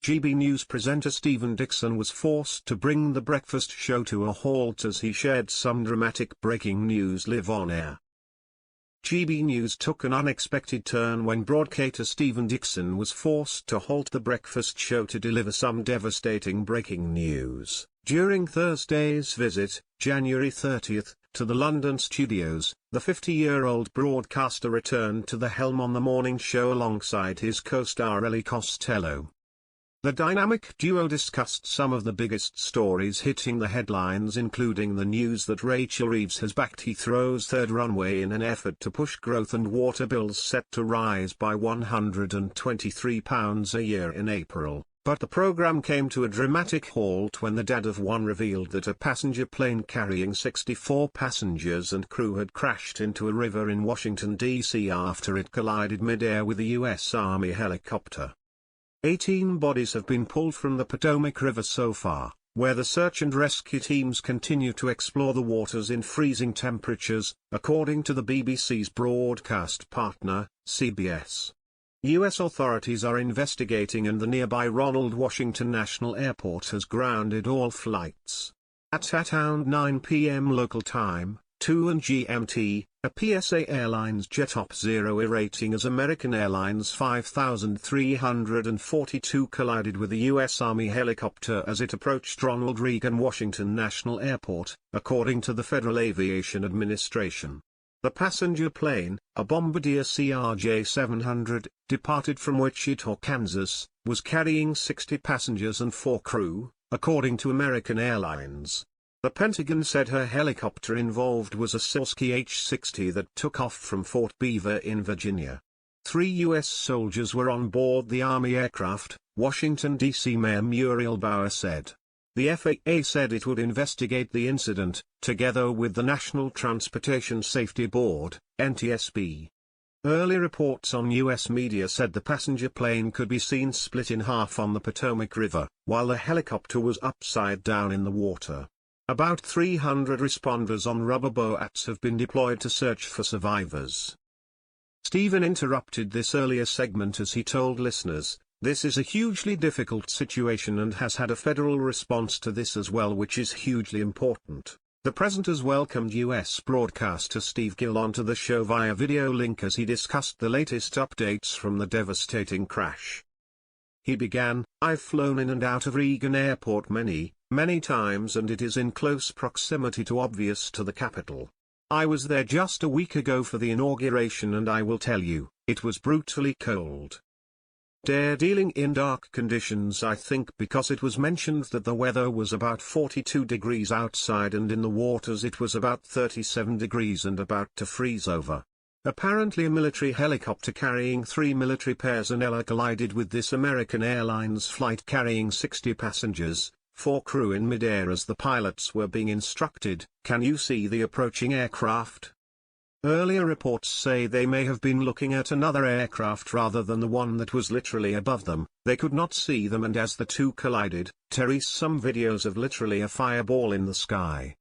GB News presenter Stephen Dixon was forced to bring the breakfast show to a halt as he shared some dramatic breaking news live on air. GB News took an unexpected turn when broadcaster Stephen Dixon was forced to halt the breakfast show to deliver some devastating breaking news. During Thursday's visit, January 30th, to the London studios, the 50-year-old broadcaster returned to the helm on the morning show alongside his co-star Ellie Costello. The dynamic duo discussed some of the biggest stories hitting the headlines, including the news that Rachel Reeves has backed Heathrow's third runway in an effort to push growth and water bills set to rise by £123 a year in April. But the program came to a dramatic halt when the dad of one revealed that a passenger plane carrying 64 passengers and crew had crashed into a river in Washington, D.C. after it collided mid-air with a U.S. Army helicopter. 18 bodies have been pulled from the Potomac River so far, where the search and rescue teams continue to explore the waters in freezing temperatures, according to the BBC's broadcast partner, CBS. U.S. authorities are investigating, and the nearby Ronald Washington National Airport has grounded all flights. At around 9 p.m. local time, 2 and GMT, a PSA Airlines jet top zero rating as American Airlines 5342 collided with a U.S. Army helicopter as it approached Ronald Reagan Washington National Airport, according to the Federal Aviation Administration. The passenger plane, a Bombardier CRJ-700, departed from Wichita, Kansas, was carrying 60 passengers and 4 crew, according to American Airlines. The Pentagon said her helicopter involved was a Sikorsky H-60 that took off from Fort Beaver in Virginia. 3 U.S. soldiers were on board the Army aircraft, Washington, D.C. Mayor Muriel Bauer said. The FAA said it would investigate the incident, together with the National Transportation Safety Board, NTSB. Early reports on U.S. media said the passenger plane could be seen split in half on the Potomac River, while the helicopter was upside down in the water. About 300 responders on rubber boats have been deployed to search for survivors. Stephen interrupted this earlier segment as he told listeners, "This is a hugely difficult situation and has had a federal response to this as well, which is hugely important." The presenters welcomed U.S. broadcaster Steve Gill onto the show via video link as he discussed the latest updates from the devastating crash. He began, "I've flown in and out of Reagan Airport many times, and it is in close proximity to the Capitol. I was there just a week ago for the inauguration, and I will tell you, it was brutally cold. Dealing in dark conditions, I think, because it was mentioned that the weather was about 42 degrees outside and in the waters it was about 37 degrees and about to freeze over. Apparently a military helicopter carrying 3 military personnel collided with this American Airlines flight carrying 60 passengers, 4 crew in mid-air as the pilots were being instructed, 'Can you see the approaching aircraft?' Earlier reports say they may have been looking at another aircraft rather than the one that was literally above them. They could not see them, and as the two collided, there is some videos of literally a fireball in the sky.